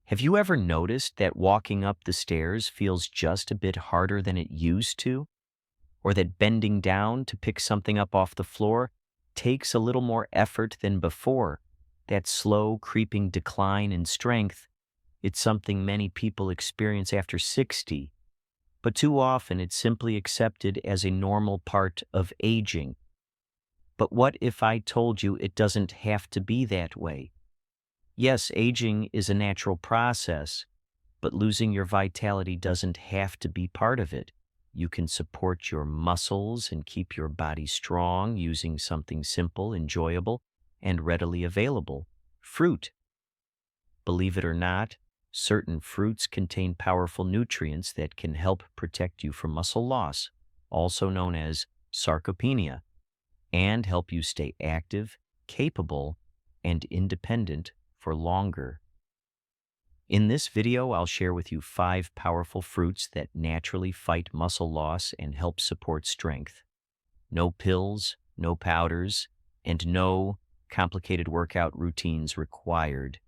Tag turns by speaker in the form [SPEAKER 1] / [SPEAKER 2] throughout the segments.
[SPEAKER 1] Have you ever noticed that walking up the stairs feels just a bit harder than it used to? Or that bending down to pick something up off the floor takes a little more effort than before? That slow, creeping decline in strength, it's something many people experience after 60, but too often it's simply accepted as a normal part of aging. But what if I told you it doesn't have to be that way? Yes, aging is a natural process, but losing your vitality doesn't have to be part of it. You can support your muscles and keep your body strong using something simple, enjoyable, and readily available: fruit. Believe it or not, certain fruits contain powerful nutrients that can help protect you from muscle loss, also known as sarcopenia, and help you stay active, capable, and independent for longer. In this video, I'll share with you 5 powerful fruits that naturally fight muscle loss and help support strength. No pills, no powders, and no complicated workout routines required.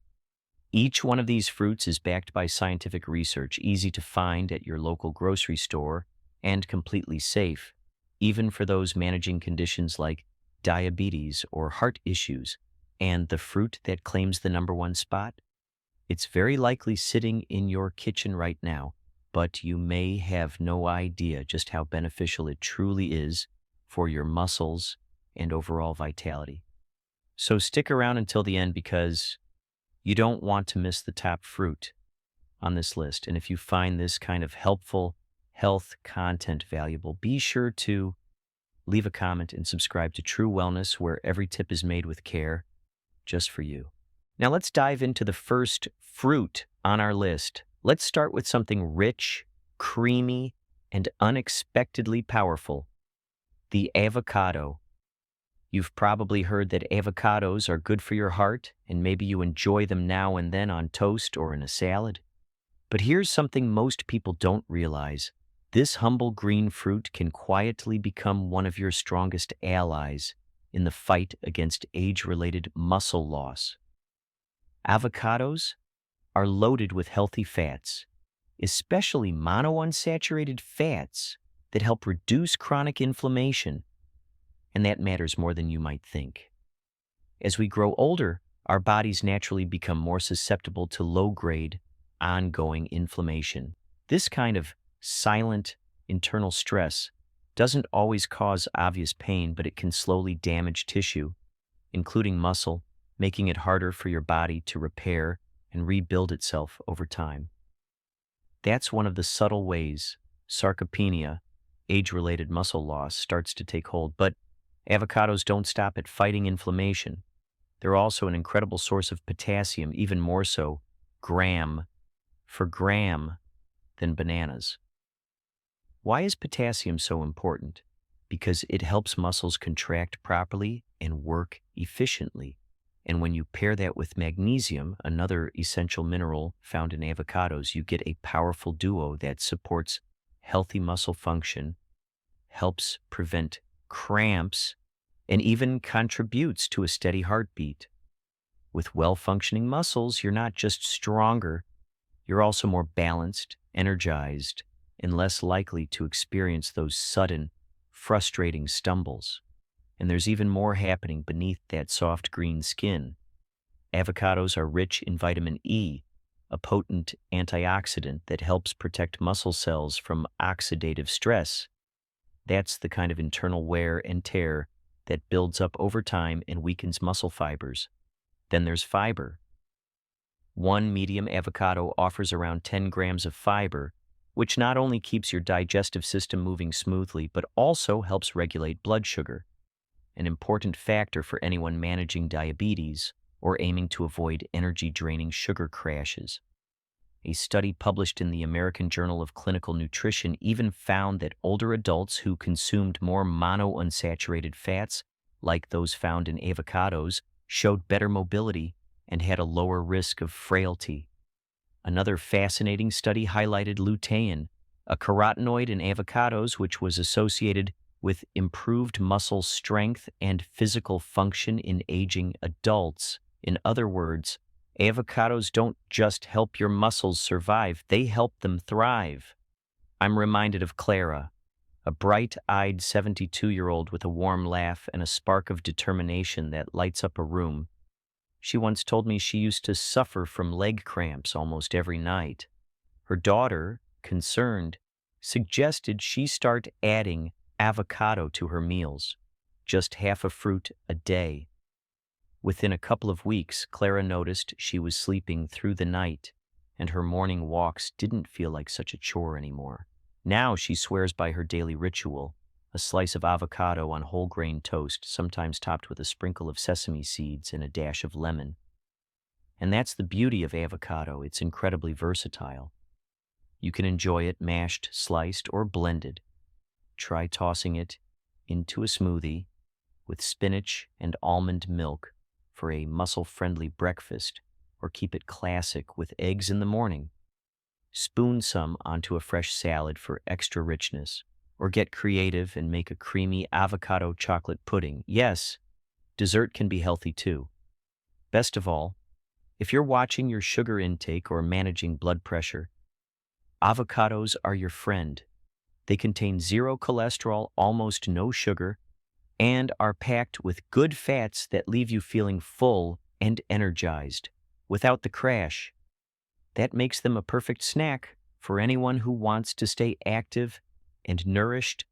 [SPEAKER 1] Each one of these fruits is backed by scientific research, easy to find at your local grocery store, and completely safe, even for those managing conditions like diabetes or heart issues. And the fruit that claims the #1 spot? It's very likely sitting in your kitchen right now, but you may have no idea just how beneficial it truly is for your muscles and overall vitality. So stick around until the end because you don't want to miss the top fruit on this list. And if you find this kind of helpful health content valuable, be sure to leave a comment and subscribe to True Wellness, where every tip is made with care just for you. Now let's dive into the first fruit on our list. Let's start with something rich, creamy, and unexpectedly powerful: the avocado. You've probably heard that avocados are good for your heart, and maybe you enjoy them now and then on toast or in a salad. But here's something most people don't realize. This humble green fruit can quietly become one of your strongest allies in the fight against age-related muscle loss. Avocados are loaded with healthy fats, especially monounsaturated fats that help reduce chronic inflammation, and that matters more than you might think. As we grow older, our bodies naturally become more susceptible to low-grade, ongoing inflammation. This kind of silent internal stress doesn't always cause obvious pain, but it can slowly damage tissue, including muscle, making it harder for your body to repair and rebuild itself over time. That's one of the subtle ways sarcopenia, age-related muscle loss, starts to take hold. But avocados don't stop at fighting inflammation. They're also an incredible source of potassium, even more so, gram for gram, than bananas. Why is potassium so important? Because it helps muscles contract properly and work efficiently. And when you pair that with magnesium, another essential mineral found in avocados, you get a powerful duo that supports healthy muscle function, helps prevent cramps, and even contributes to a steady heartbeat. With well-functioning muscles, you're not just stronger, you're also more balanced, energized, and less likely to experience those sudden, frustrating stumbles. And there's even more happening beneath that soft green skin. Avocados are rich in vitamin E, a potent antioxidant that helps protect muscle cells from oxidative stress. That's the kind of internal wear and tear that builds up over time and weakens muscle fibers. Then there's fiber. One medium avocado offers around 10 grams of fiber, which not only keeps your digestive system moving smoothly, but also helps regulate blood sugar, an important factor for anyone managing diabetes or aiming to avoid energy-draining sugar crashes. A study published in the American Journal of Clinical Nutrition even found that older adults who consumed more monounsaturated fats, like those found in avocados, showed better mobility and had a lower risk of frailty. Another fascinating study highlighted lutein, a carotenoid in avocados, which was associated with improved muscle strength and physical function in aging adults. In other words, Avocados don't just help your muscles survive, they help them thrive. I'm reminded of Clara, a bright-eyed 72-year-old with a warm laugh and a spark of determination that lights up a room. She once told me she used to suffer from leg cramps almost every night. Her daughter, concerned, suggested she start adding avocado to her meals, just half a fruit a day. Within a couple of weeks, Clara noticed she was sleeping through the night, and her morning walks didn't feel like such a chore anymore. Now she swears by her daily ritual, a slice of avocado on whole grain toast, sometimes topped with a sprinkle of sesame seeds and a dash of lemon. And that's the beauty of avocado, it's incredibly versatile. You can enjoy it mashed, sliced, or blended. Try tossing it into a smoothie with spinach and almond milk for a muscle-friendly breakfast, or keep it classic with eggs in the morning. Spoon some onto a fresh salad for extra richness, or get creative and make a creamy avocado chocolate pudding. Yes, dessert can be healthy too. Best of all, if you're watching your sugar intake or managing blood pressure, avocados are your friend. They contain zero cholesterol, almost no sugar, and are packed with good fats that leave you feeling full and energized without the crash. That makes them a perfect snack for anyone who wants to stay active and nourished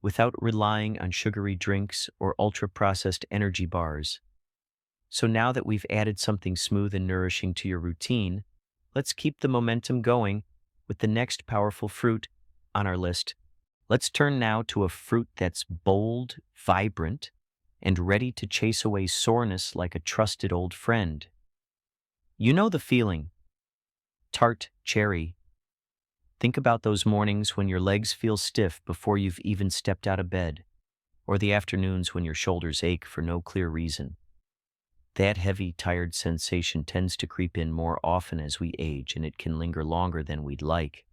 [SPEAKER 1] without relying on sugary drinks or ultra-processed energy bars. So now that we've added something smooth and nourishing to your routine, let's keep the momentum going with the next powerful fruit on our list. Let's turn now to a fruit that's bold, vibrant, and ready to chase away soreness like a trusted old friend. You know the feeling. Tart Cherry. Think about those mornings when your legs feel stiff before you've even stepped out of bed, or the afternoons when your shoulders ache for no clear reason. That heavy, tired sensation tends to creep in more often as we age, and it can linger longer than we'd like.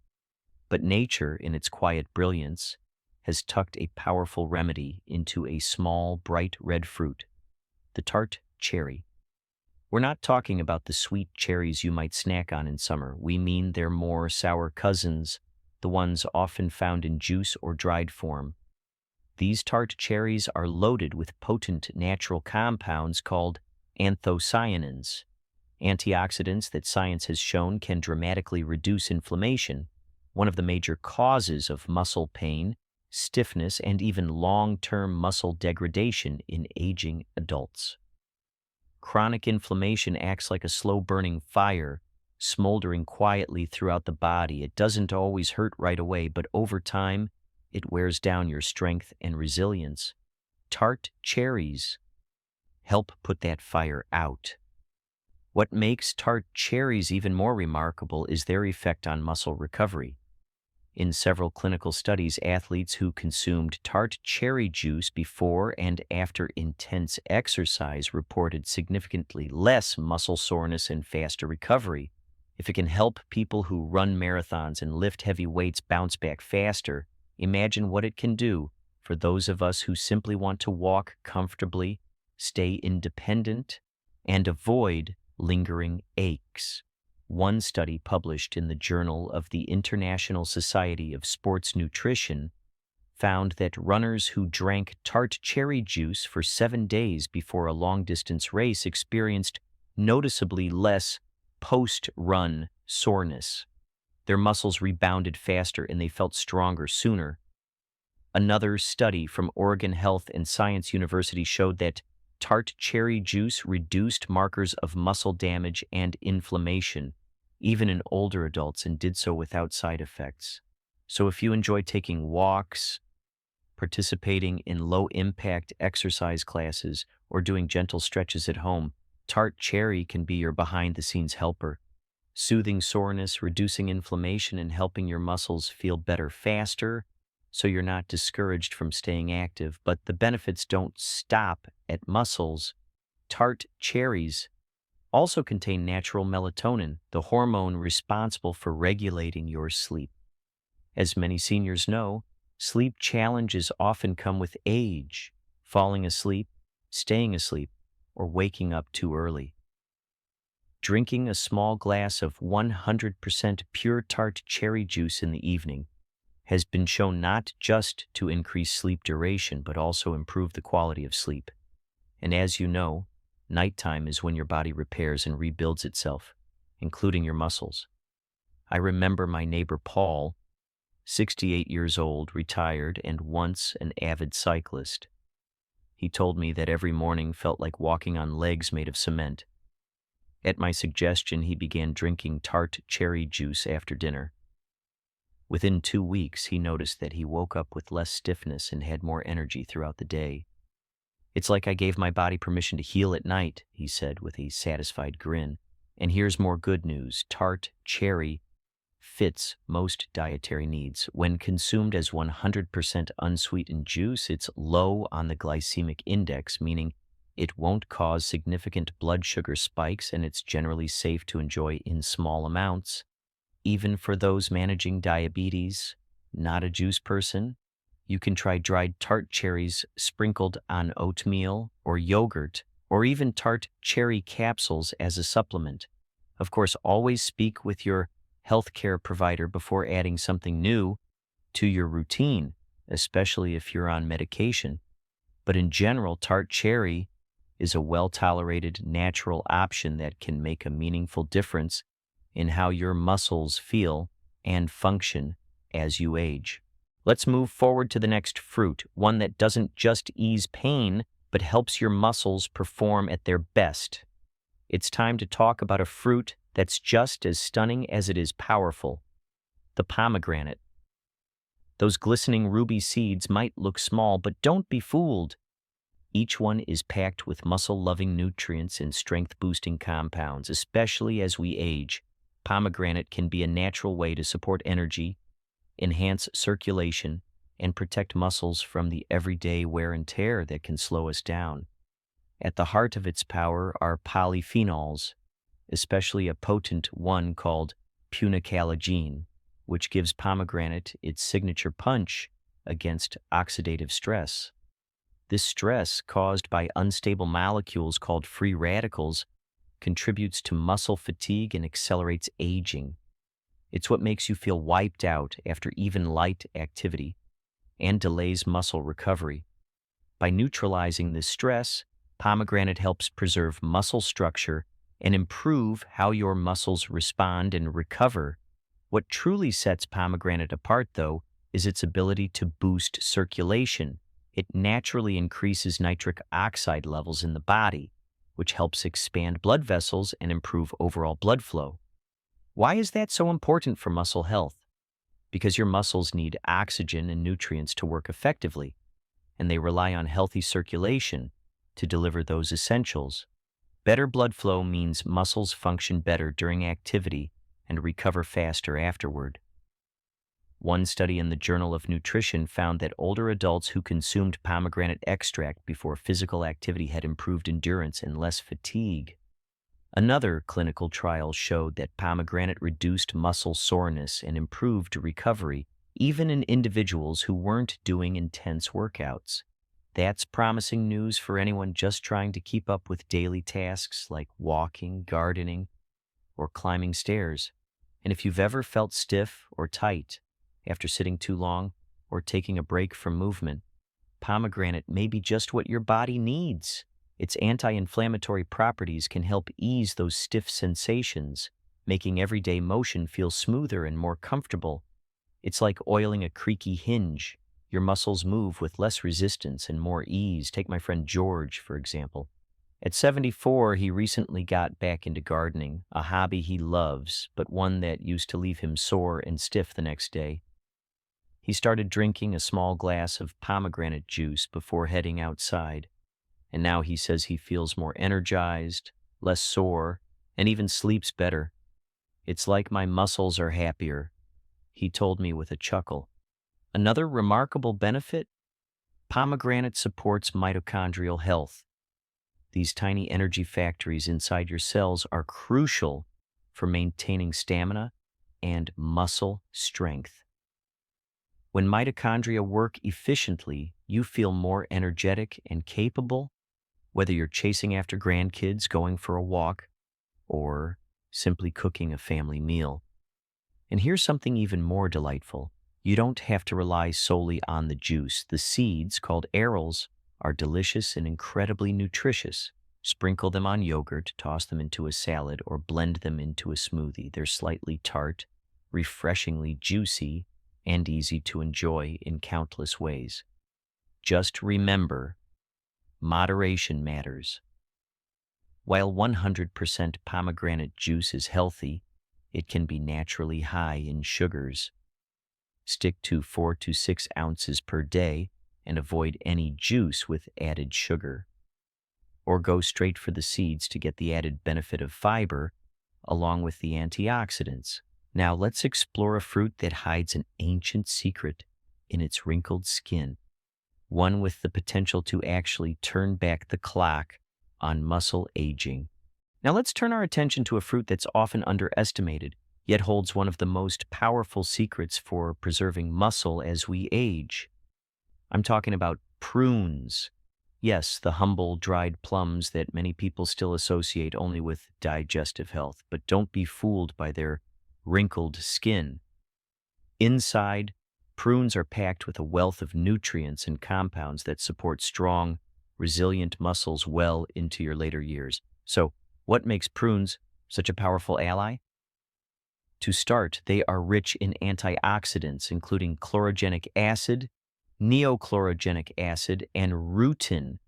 [SPEAKER 1] But nature, in its quiet brilliance, has tucked a powerful remedy into a small, bright red fruit, the tart cherry. We're not talking about the sweet cherries you might snack on in summer. We mean their more sour cousins, the ones often found in juice or dried form. These tart cherries are loaded with potent natural compounds called anthocyanins, antioxidants that science has shown can dramatically reduce inflammation, one of the major causes of muscle pain, stiffness, and even long-term muscle degradation in aging adults. Chronic inflammation acts like a slow-burning fire, smoldering quietly throughout the body. It doesn't always hurt right away, but over time, it wears down your strength and resilience. Tart cherries help put that fire out. What makes tart cherries even more remarkable is their effect on muscle recovery. In several clinical studies, athletes who consumed tart cherry juice before and after intense exercise reported significantly less muscle soreness and faster recovery. If it can help people who run marathons and lift heavy weights bounce back faster, imagine what it can do for those of us who simply want to walk comfortably, stay independent, and avoid lingering aches. One study published in the Journal of the International Society of Sports Nutrition found that runners who drank tart cherry juice for 7 days before a long-distance race experienced noticeably less post-run soreness. Their muscles rebounded faster and they felt stronger sooner. Another study from Oregon Health and Science University showed that tart cherry juice reduced markers of muscle damage and inflammation, even in older adults, and did so without side effects. So if you enjoy taking walks, participating in low-impact exercise classes, or doing gentle stretches at home, tart cherry can be your behind-the-scenes helper, soothing soreness, reducing inflammation, and helping your muscles feel better faster, so you're not discouraged from staying active. But the benefits don't stop at muscles. Tart cherries also contain natural melatonin, the hormone responsible for regulating your sleep. As many seniors know, sleep challenges often come with age, falling asleep, staying asleep, or waking up too early. Drinking a small glass of 100% pure tart cherry juice in the evening has been shown not just to increase sleep duration, but also improve the quality of sleep. And as you know, nighttime is when your body repairs and rebuilds itself, including your muscles. I remember my neighbor Paul, 68 years old, retired, and once an avid cyclist. He told me that every morning felt like walking on legs made of cement. At my suggestion, he began drinking tart cherry juice after dinner. Within 2 weeks, he noticed that he woke up with less stiffness and had more energy throughout the day. "It's like I gave my body permission to heal at night," he said with a satisfied grin. And here's more good news. Tart cherry fits most dietary needs. When consumed as 100% unsweetened juice, it's low on the glycemic index, meaning it won't cause significant blood sugar spikes, and it's generally safe to enjoy in small amounts. Even for those managing diabetes, not a juice person, you can try dried tart cherries sprinkled on oatmeal or yogurt, or even tart cherry capsules as a supplement. Of course, always speak with your healthcare provider before adding something new to your routine, especially if you're on medication. But in general, tart cherry is a well-tolerated natural option that can make a meaningful difference in how your muscles feel and function as you age. Let's move forward to the next fruit, one that doesn't just ease pain, but helps your muscles perform at their best. It's time to talk about a fruit that's just as stunning as it is powerful: the pomegranate. Those glistening ruby seeds might look small, but don't be fooled. Each one is packed with muscle-loving nutrients and strength-boosting compounds. Especially as we age, pomegranate can be a natural way to support energy, enhance circulation, and protect muscles from the everyday wear and tear that can slow us down. At the heart of its power are polyphenols, especially a potent one called punicalagine, which gives pomegranate its signature punch against oxidative stress. This stress, caused by unstable molecules called free radicals, contributes to muscle fatigue and accelerates aging. It's what makes you feel wiped out after even light activity and delays muscle recovery. By neutralizing this stress, pomegranate helps preserve muscle structure and improve how your muscles respond and recover. What truly sets pomegranate apart, though, is its ability to boost circulation. It naturally increases nitric oxide levels in the body, which helps expand blood vessels and improve overall blood flow. Why is that so important for muscle health? Because your muscles need oxygen and nutrients to work effectively, and they rely on healthy circulation to deliver those essentials. Better blood flow means muscles function better during activity and recover faster afterward. One study in the Journal of Nutrition found that older adults who consumed pomegranate extract before physical activity had improved endurance and less fatigue. Another clinical trial showed that pomegranate reduced muscle soreness and improved recovery, even in individuals who weren't doing intense workouts. That's promising news for anyone just trying to keep up with daily tasks like walking, gardening, or climbing stairs. And if you've ever felt stiff or tight after sitting too long or taking a break from movement, pomegranate may be just what your body needs. Its anti-inflammatory properties can help ease those stiff sensations, making everyday motion feel smoother and more comfortable. It's like oiling a creaky hinge. Your muscles move with less resistance and more ease. Take my friend George, for example. At 74, he recently got back into gardening, a hobby he loves, but one that used to leave him sore and stiff the next day. He started drinking a small glass of pomegranate juice before heading outside, and now he says he feels more energized, less sore, and even sleeps better. "It's like my muscles are happier," he told me with a chuckle. Another remarkable benefit: pomegranate supports mitochondrial health. These tiny energy factories inside your cells are crucial for maintaining stamina and muscle strength. When mitochondria work efficiently, you feel more energetic and capable, whether you're chasing after grandkids, going for a walk, or simply cooking a family meal. And here's something even more delightful. You don't have to rely solely on the juice. The seeds, called arils, are delicious and incredibly nutritious. Sprinkle them on yogurt, toss them into a salad, or blend them into a smoothie. They're slightly tart, refreshingly juicy, and easy to enjoy in countless ways. Just remember, moderation matters. While 100% pomegranate juice is healthy, it can be naturally high in sugars. Stick to 4 to 6 ounces per day and avoid any juice with added sugar. Or go straight for the seeds to get the added benefit of fiber along with the antioxidants. Now let's explore a fruit that hides an ancient secret in its wrinkled skin, one with the potential to actually turn back the clock on muscle aging. Now let's turn our attention to a fruit that's often underestimated, yet holds one of the most powerful secrets for preserving muscle as we age. I'm talking about prunes. Yes, the humble dried plums that many people still associate only with digestive health, but don't be fooled by their wrinkled skin. Inside, prunes are packed with a wealth of nutrients and compounds that support strong, resilient muscles well into your later years. So, what makes prunes such a powerful ally? To start, they are rich in antioxidants, including chlorogenic acid, neochlorogenic acid, and rutin,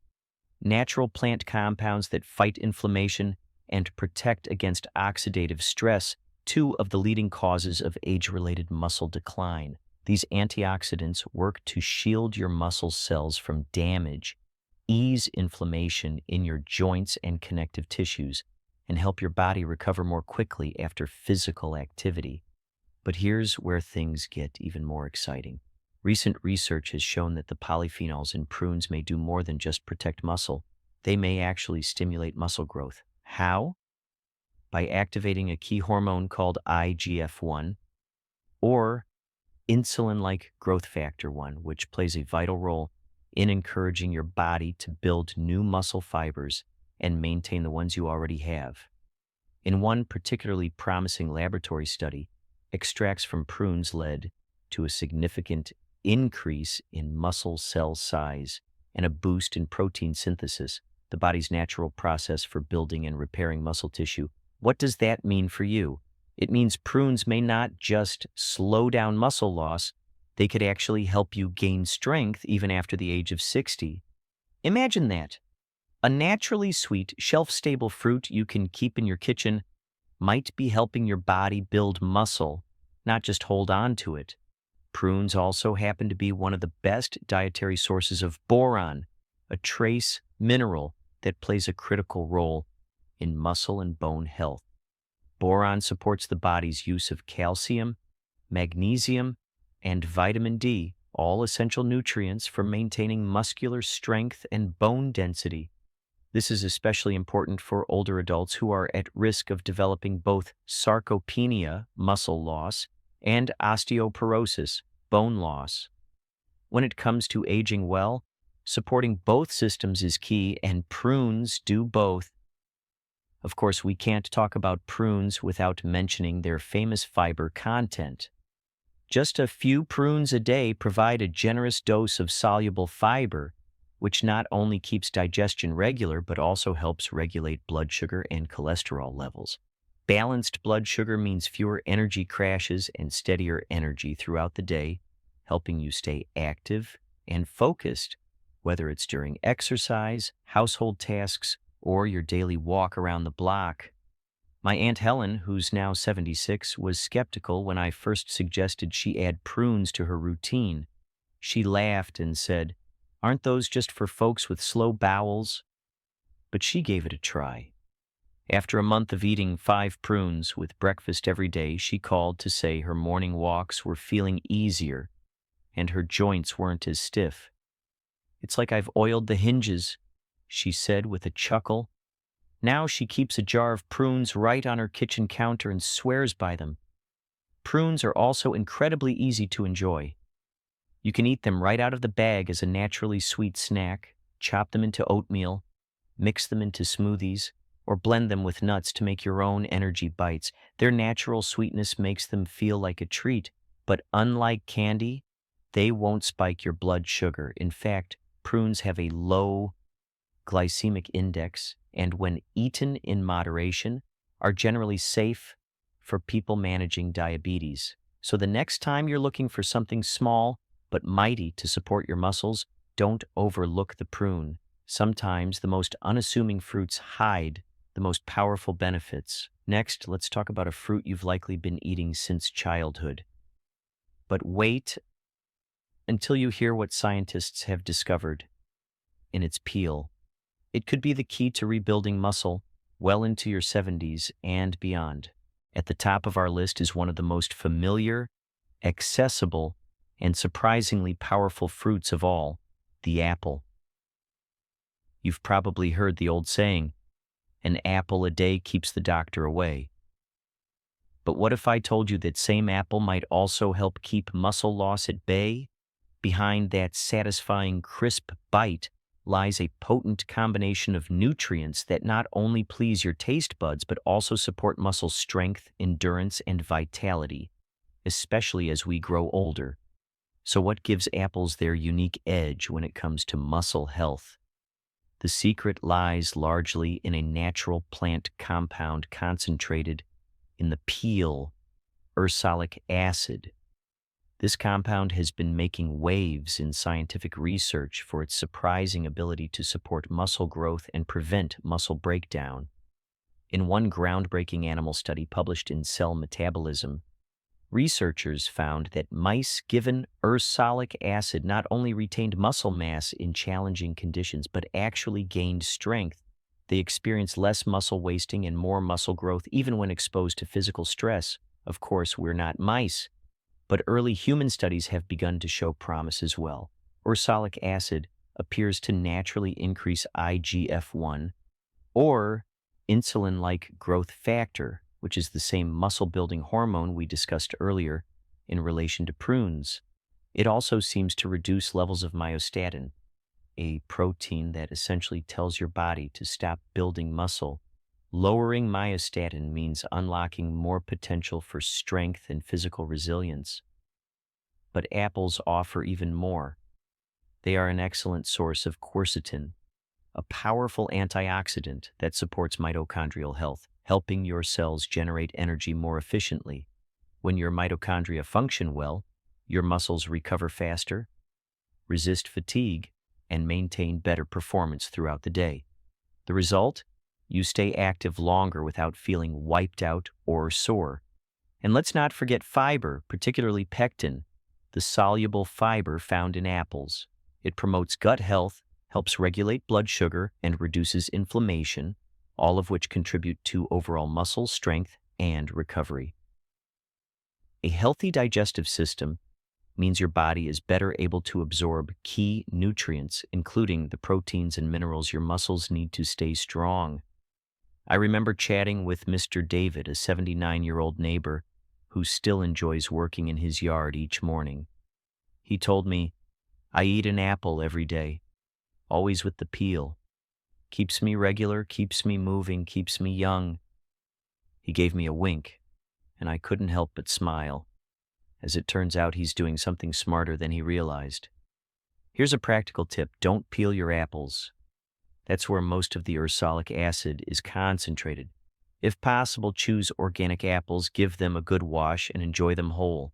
[SPEAKER 1] natural plant compounds that fight inflammation and protect against oxidative stress, two of the leading causes of age-related muscle decline. These antioxidants work to shield your muscle cells from damage, ease inflammation in your joints and connective tissues, and help your body recover more quickly after physical activity. But here's where things get even more exciting. Recent research has shown that the polyphenols in prunes may do more than just protect muscle. They may actually stimulate muscle growth. How? By activating a key hormone called IGF-1, or insulin-like growth factor 1, which plays a vital role in encouraging your body to build new muscle fibers and maintain the ones you already have. In one particularly promising laboratory study, extracts from prunes led to a significant increase in muscle cell size and a boost in protein synthesis, the body's natural process for building and repairing muscle tissue. What does that mean for you? It means prunes may not just slow down muscle loss, they could actually help you gain strength even after the age of 60. Imagine that. A naturally sweet, shelf-stable fruit you can keep in your kitchen might be helping your body build muscle, not just hold on to it. Prunes also happen to be one of the best dietary sources of boron, a trace mineral that plays a critical role in muscle and bone health. Boron supports the body's use of calcium, magnesium, and vitamin D, all essential nutrients for maintaining muscular strength and bone density. This is especially important for older adults who are at risk of developing both sarcopenia, muscle loss, and osteoporosis, bone loss. When it comes to aging well, supporting both systems is key, and prunes do both. Of course, we can't talk about prunes without mentioning their famous fiber content. Just a few prunes a day provide a generous dose of soluble fiber, which not only keeps digestion regular but also helps regulate blood sugar and cholesterol levels. Balanced blood sugar means fewer energy crashes and steadier energy throughout the day, helping you stay active and focused, whether it's during exercise, household tasks, or your daily walk around the block. My Aunt Helen, who's now 76, was skeptical when I first suggested she add prunes to her routine. She laughed and said, "Aren't those just for folks with slow bowels?" But she gave it a try. After a month of eating 5 prunes with breakfast every day, she called to say her morning walks were feeling easier and her joints weren't as stiff. "It's like I've oiled the hinges," she said with a chuckle. Now she keeps a jar of prunes right on her kitchen counter and swears by them. Prunes are also incredibly easy to enjoy. You can eat them right out of the bag as a naturally sweet snack, chop them into oatmeal, mix them into smoothies, or blend them with nuts to make your own energy bites. Their natural sweetness makes them feel like a treat, but unlike candy, they won't spike your blood sugar. In fact, prunes have a low glycemic index and, when eaten in moderation, are generally safe for people managing diabetes. So the next time you're looking for something small but mighty to support your muscles, don't overlook the prune. Sometimes the most unassuming fruits hide the most powerful benefits. Next, let's talk about a fruit you've likely been eating since childhood. But wait until you hear what scientists have discovered in its peel. It could be the key to rebuilding muscle well into your 70s and beyond. At the top of our list is one of the most familiar, accessible, and surprisingly powerful fruits of all, the apple. You've probably heard the old saying, "An apple a day keeps the doctor away." But what if I told you that same apple might also help keep muscle loss at bay? Behind that satisfying, crisp bite lies a potent combination of nutrients that not only please your taste buds but also support muscle strength, endurance, and vitality, especially as we grow older. So what gives apples their unique edge when it comes to muscle health? The secret lies largely in a natural plant compound concentrated in the peel, ursolic acid. This compound has been making waves in scientific research for its surprising ability to support muscle growth and prevent muscle breakdown. In one groundbreaking animal study published in Cell Metabolism, researchers found that mice given ursolic acid not only retained muscle mass in challenging conditions, but actually gained strength. They experienced less muscle wasting and more muscle growth even when exposed to physical stress. Of course, we're not mice, but early human studies have begun to show promise as well. Ursolic acid appears to naturally increase IGF-1, or insulin-like growth factor, which is the same muscle-building hormone we discussed earlier in relation to prunes. It also seems to reduce levels of myostatin, a protein that essentially tells your body to stop building muscle. Lowering myostatin means unlocking more potential for strength and physical resilience. But apples offer even more. They are an excellent source of quercetin, a powerful antioxidant that supports mitochondrial health, helping your cells generate energy more efficiently. When your mitochondria function well, your muscles recover faster, resist fatigue, and maintain better performance throughout the day. The result? You stay active longer without feeling wiped out or sore. And let's not forget fiber, particularly pectin, the soluble fiber found in apples. It promotes gut health, helps regulate blood sugar, and reduces inflammation, all of which contribute to overall muscle strength and recovery. A healthy digestive system means your body is better able to absorb key nutrients, including the proteins and minerals your muscles need to stay strong. I remember chatting with Mr. David, a 79-year-old neighbor who still enjoys working in his yard each morning. He told me, "I eat an apple every day, always with the peel. Keeps me regular, keeps me moving, keeps me young." He gave me a wink, and I couldn't help but smile. As it turns out, he's doing something smarter than he realized. Here's a practical tip: don't peel your apples. That's where most of the ursolic acid is concentrated. If possible, choose organic apples, give them a good wash, and enjoy them whole.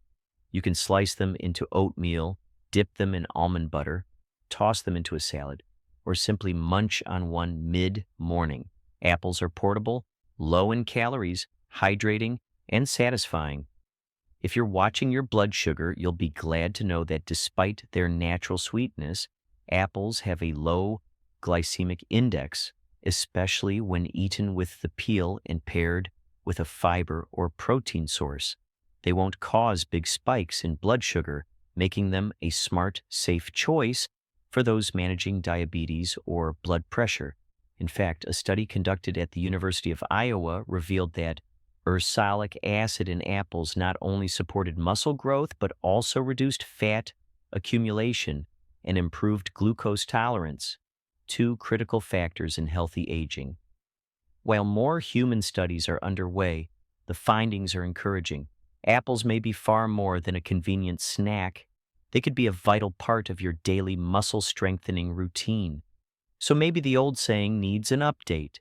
[SPEAKER 1] You can slice them into oatmeal, dip them in almond butter, toss them into a salad, or simply munch on one mid-morning. Apples are portable, low in calories, hydrating, and satisfying. If you're watching your blood sugar, you'll be glad to know that despite their natural sweetness, apples have a low glycemic index, especially when eaten with the peel and paired with a fiber or protein source. They won't cause big spikes in blood sugar, making them a smart, safe choice for those managing diabetes or blood pressure. In fact, a study conducted at the University of Iowa revealed that ursolic acid in apples not only supported muscle growth but also reduced fat accumulation and improved glucose tolerance, two critical factors in healthy aging. While more human studies are underway, the findings are encouraging. Apples may be far more than a convenient snack. They could be a vital part of your daily muscle strengthening routine. So maybe the old saying needs an update.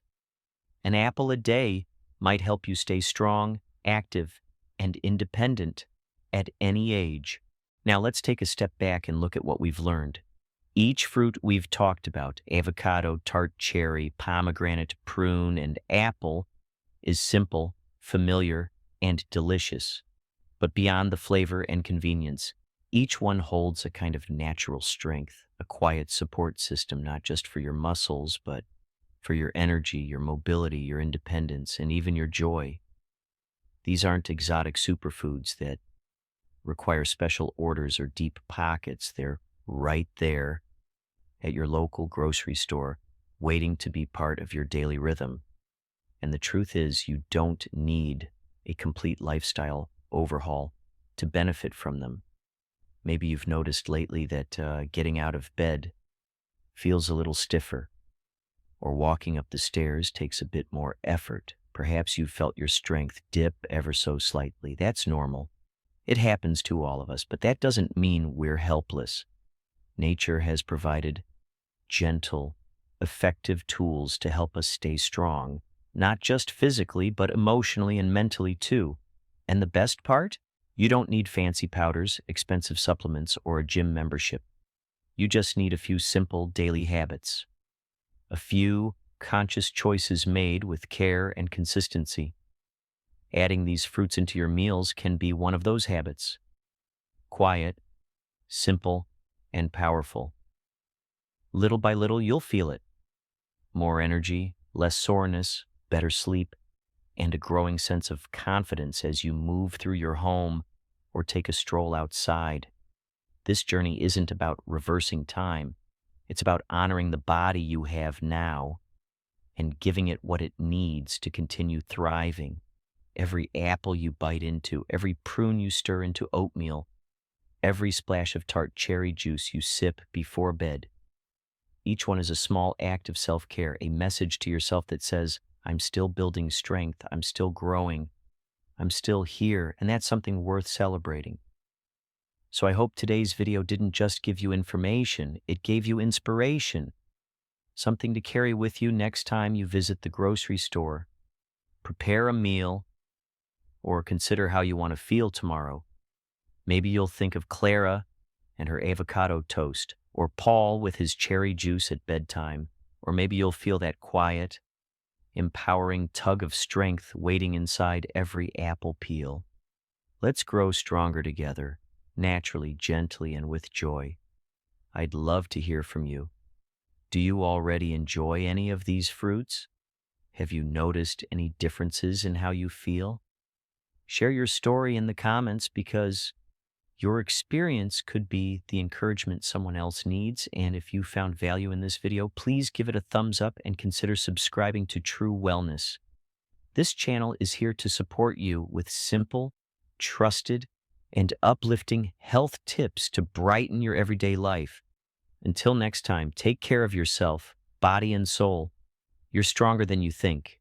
[SPEAKER 1] An apple a day might help you stay strong, active, and independent at any age. Now let's take a step back and look at what we've learned. Each fruit we've talked about, avocado, tart cherry, pomegranate, prune, and apple, is simple, familiar, and delicious. But beyond the flavor and convenience, each one holds a kind of natural strength, a quiet support system, not just for your muscles, but for your energy, your mobility, your independence, and even your joy. These aren't exotic superfoods that require special orders or deep pockets. They're right there at your local grocery store, waiting to be part of your daily rhythm. And the truth is, you don't need a complete lifestyle overhaul to benefit from them. Maybe you've noticed lately that getting out of bed feels a little stiffer, or walking up the stairs takes a bit more effort. Perhaps you've felt your strength dip ever so slightly. That's normal. It happens to all of us, but that doesn't mean we're helpless. Nature has provided gentle, effective tools to help us stay strong, not just physically, but emotionally and mentally too. And the best part? You don't need fancy powders, expensive supplements, or a gym membership. You just need a few simple daily habits. A few conscious choices made with care and consistency. Adding these fruits into your meals can be one of those habits. Quiet, simple, and powerful. Little by little, you'll feel it. More energy, less soreness, better sleep, and a growing sense of confidence as you move through your home or take a stroll outside. This journey isn't about reversing time. It's about honoring the body you have now and giving it what it needs to continue thriving. Every apple you bite into, every prune you stir into oatmeal, every splash of tart cherry juice you sip before bed. Each one is a small act of self-care, a message to yourself that says, I'm still building strength, I'm still growing, I'm still here, and that's something worth celebrating. So I hope today's video didn't just give you information, it gave you inspiration. Something to carry with you next time you visit the grocery store. Prepare a meal, or consider how you want to feel tomorrow. Maybe you'll think of Clara and her avocado toast, or Paul with his cherry juice at bedtime, or maybe you'll feel that quiet, empowering tug of strength waiting inside every apple peel. Let's grow stronger together, naturally, gently, and with joy. I'd love to hear from you. Do you already enjoy any of these fruits? Have you noticed any differences in how you feel? Share your story in the comments, because your experience could be the encouragement someone else needs. And if you found value in this video, please give it a thumbs up and consider subscribing to True Wellness. This channel is here to support you with simple, trusted, and uplifting health tips to brighten your everyday life. Until next time, take care of yourself, body and soul. You're stronger than you think.